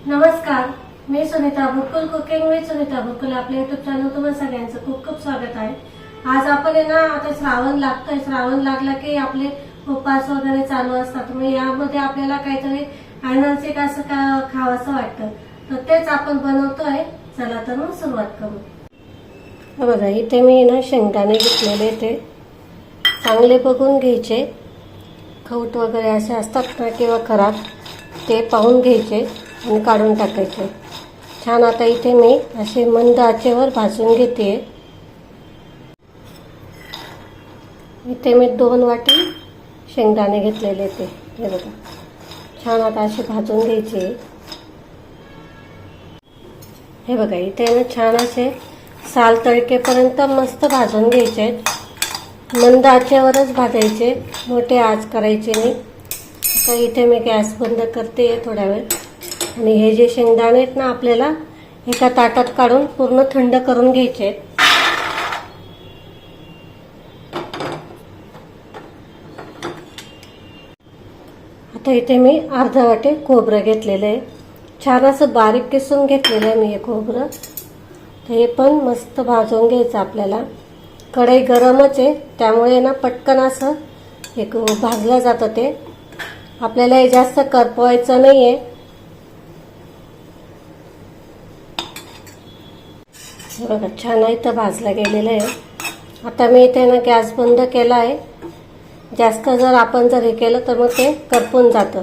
नमस्कार, मी Sunita बुरकुल cooking with Sunita बुरकुल आपल्या YouTube channel तुम्हाला सगळ्यांचं खूप खूप स्वागत आहे। आज आपण ना आता श्रावण लागतोय, श्रावण लागला की आपले उपवास वगैरे चालू असतात। मग यामध्ये आपल्याला काहीतरी एनर्जिक असं खावंसं वाटतं, तर तेच आपण बनवतोय। चला तर मग सुरुवात करू। बघा इथे मी ना शेंगदाणे घेतलेले, ते चांगले बघून घ्यायचे, खवट वगैरे असे असतात ना किंवा खराब, ते पाहून घ्यायचे आणि काढून टाकायचे। छान आता इथे मी असे मंद आचेवर भाजून घेते। इथे मी 2 वाटी शेंगदाणे घेतलेले, ते हे बघा छान आता असे भाजून घ्यायचे। हे बघा इथे ना छान असे साल तळकेपर्यंत मस्त भाजून घ्यायचे। मंद आचेवरच भाजायचे, मोठे आच करायचे नाही। आता इथे मी गॅस बंद करते थोड्या वेळ, आणि हे जे शेंगदाणे आहेत ना आपल्याला एका ताटात काढून पूर्ण थंड करून घ्यायचे। आता इथे मी अर्धा वाटी खोबरं घेतलेलं आहे, छान असं बारीक किसून घेतलेलं आहे मी हे खोबरं। हे पण मस्त भाजून घ्यायचं आपल्याला। कढई गरमच आहे त्यामुळे ना पटकन असं एक भाजलं जातं ते, आपल्याला हे जास्त करपवायचं नाहीये। हे बघा छान इथं भाजलं गेलेलं आहे। आता मी इथे ना गॅस बंद केला आहे। जास्त जर आपण हे केलं तर मग ते करपून जातं,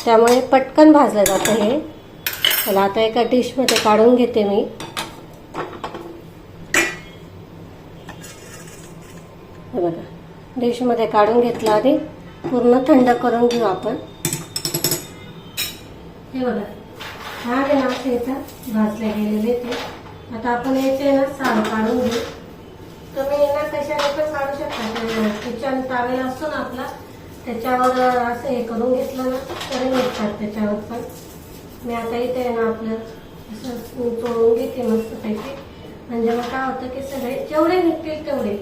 त्यामुळे पटकन भाजलं जातं हे। चला आता एका डिशमध्ये काढून घेते मी। हे बघा डिशमध्ये काढून घेतलं आणि पूर्ण थंड करून घेऊ आपण। हे बघा छान आहे ना याचा भाजले गेलेले ते। आता आपण याचे ना साल काढून घेऊ। तुम्ही ना कशाने पण काढू शकता, किचन तावेल असतो ना आपला, त्याच्यावर असं हे करून घेतलं ना तरी निघतात त्याच्यावर पण। मी आता इथे ना आपलं असं चोळून घेते मस्तपैकी, म्हणजे मग काय होतं की सगळे जेवढे निघतील तेवढे,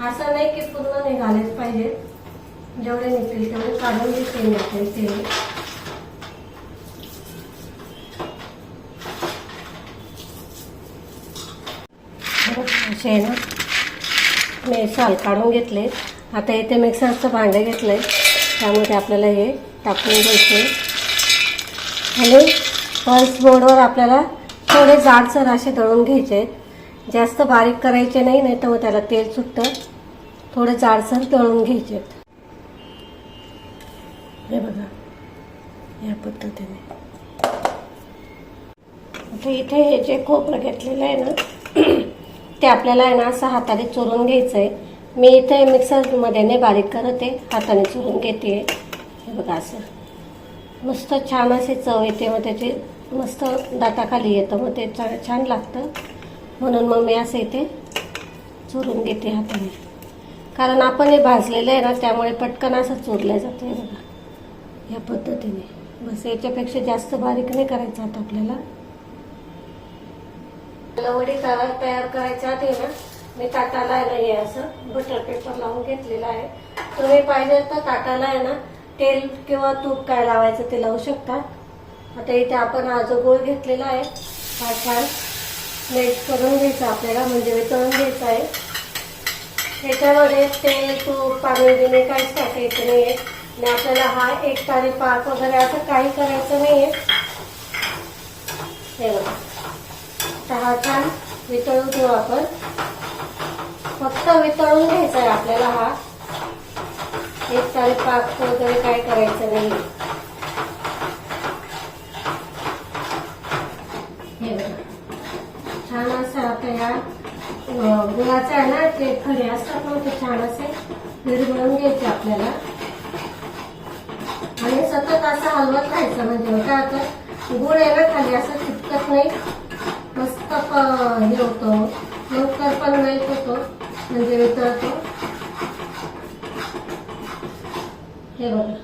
असं नाही की पूर्ण निघालेच पाहिजे, जेवढे निघतील तेवढे काढून घेते मी ते। असे ना मी साल काढून घेतले। आता इथे मिक्सरचं भांडे घेतलंय, त्यामध्ये आपल्याला हे टाकून घ्यायचे आणि पल्स मोडवर आपल्याला थोडे जाडसर असे दळून घ्यायचे। जास्त बारीक करायचे नाही, नाही तर मग त्याला तेल सुटतं। थोडे जाडसर दळून घ्यायचे। हे बघा या पद्धतीने। आता इथे हे जे खोबरं घेतलेलं आहे ना ते आपल्याला आहे ना असं हाताने चुरून घ्यायचं आहे। मी इथे मिक्सरमध्ये नाही बारीक करत आहे, हाताने चुरून घेते। हे बघा असं मस्त छान असे चव येते, मग त्याचे मस्त दाताखाली येतं, मग ते छान लागतं। म्हणून मग मी असं इथे चुरून घेते हाताने, कारण आपण हे भाजलेलं आहे ना त्यामुळे पटकन असं चुरलं जातं। हे बघा या पद्धतीने, बस याच्यापेक्षा जास्त बारीक नाही करायचं आता आपल्याला। वडी तयार करायच्या आधी ना मी ताटाला आहे ना हे असं बटर पेपर लावून घेतलेला आहे। तुम्ही पाहिजे तर ताटाला आहे ना तेल किंवा तूप काय लावायचं ते लावू शकता। आता इथे आपण हा जो गोळ घेतलेला आहे हा छान मेल्ट करून घ्यायचा आपल्याला, म्हणजे वितळून घ्यायचा आहे। त्याच्यामध्ये तेल तूप पाणी बिणी काहीच टाकायचं नाही आहे, आणि आपल्याला हा एक तारी पाक वगैरे असं काही करायचं नाही आहे। हे बघा हा छान वितळून घेऊ आपण, फक्त वितळून घ्यायचा आहे आपल्याला। हा एक तारी पाक वगैरे काय करायचं नाही। हे बघा छान असं आता या गुळाचं आहे ना ते खडे असतात ना ते छान असे विरघळून घ्यायचे आपल्याला, आणि सतत असं हलवत राहायचं, म्हणजे काय होतं गुळ आहे ना खाली असं चिपकत नाही, मस्त हे होतो, लवकर पण मेल्ट होतो, म्हणजे वितळतो। हे बघा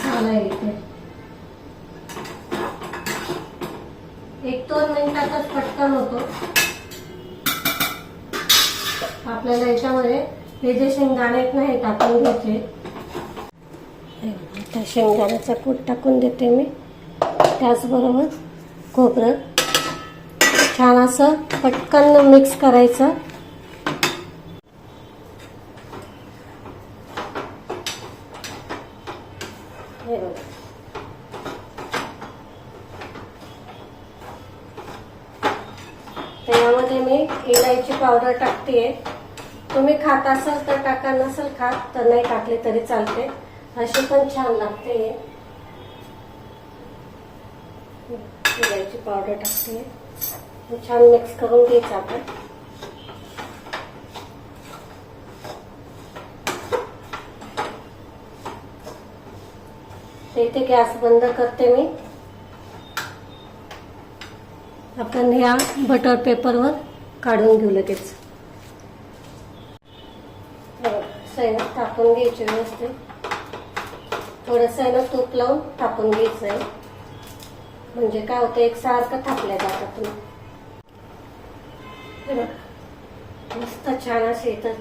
झालंय इथे 1-2 मिनिटातच पटकन होतो। आपल्याला याच्यामध्ये हे जे शेंगदाणे आहेत ना हे टाकून घ्यायचे। आता शेंगदाण्याचा कूट टाकून देते मी। त्याचबरोबर खोबरं छान असं पटकन मिक्स करायचं. हे बघा. त्यामध्ये मी इलायची पावडर टाकते. तुम्ही खात असाल तर टाका, नसेल खात तर नाही टाकले तरी चालते, अशी पण छान लागते. इलायची पावडर टाकते. छान मिक्स करून घ्यायचं आपण. इथे गॅस बंद करते मी. आपण ह्या बटर पेपरवर काढून घेऊ लगेच. सैनक टाकून घ्यायचे व्यवस्थित. थोडं सैनक तूप लावून टाकून घ्यायचंय, म्हणजे काय होतं एकसारखं थापल्या जातात. मस्त छान असे इथं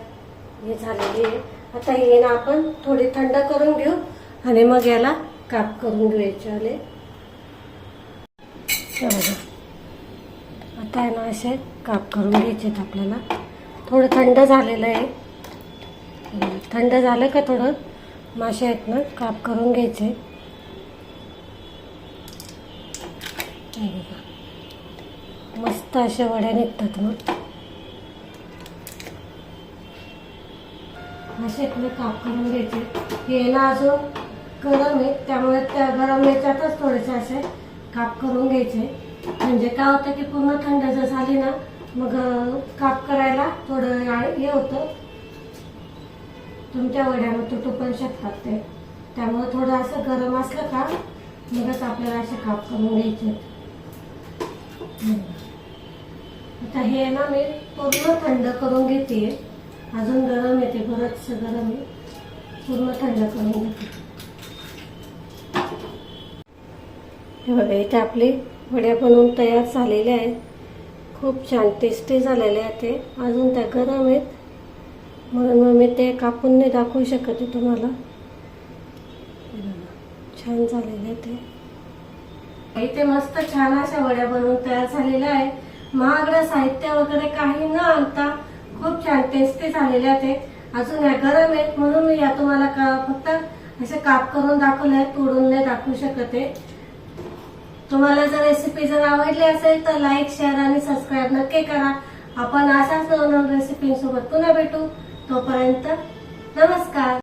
हे झालेली आहे. आता हे ना आपण थोडी थंड करून घेऊ आणि मग याला काप करून घेऊ याच्यावाले. आता आहे ना असे काप करून घ्यायचे आपल्याला. थोडं थंड झालेलं आहे. थंड झालं का थोडं मासे आहेत ना काप करून घ्यायचे. मस्त अशा वड्या निघतात. मग असे काप करून घ्यायचे. हे ना अजून गरम आहे, त्यामुळे त्या गरम याच्यातच थोडेसे असे काप करून घ्यायचे. म्हणजे काय होतं की पूर्ण थंड जर झाली ना मग काप करायला थोडं हे होतं. तुमच्या वड्यावर तुटू पण शकतात ते. त्यामुळे थोडं असं गरम असलं का मगच आपल्याला असे काप करून घ्यायचे. आता हे ना मी पूर्ण थंड करून घेते. अजून गरम येते, बरंच गरम आहे. पूर्ण थंड करून घेते. हे बघा इथे आपली वड्या बनवून तयार झालेल्या आहेत. खूप छान टेस्टी झालेल्या आहेत. ते अजून त्या गरम आहेत म्हणून मग मी ते कापून नाही दाखवू शकत आहे तुम्हाला. छान झालेले आहे ते. इथे मस्त छान अशा वड्या बनवून तयार झालेल्या आहे. महागडं साहित्य वगैरे काही न आणता खूप छान टेस्टी झालेल्या आहेत. अजून या गरम आहेत म्हणून मी या तुम्हाला फक्त असे काप करून दाखवले आहेत, तोडून नाही दाखवू शकत आहे. तुम्हाला जर रेसिपी जर आवडली असेल तर लाईक, शेअर आणि सबस्क्राईब नक्की करा. आपण अशाच नवनवीन रेसिपींसोबत पुन्हा भेटू. तोपर्यंत नमस्कार.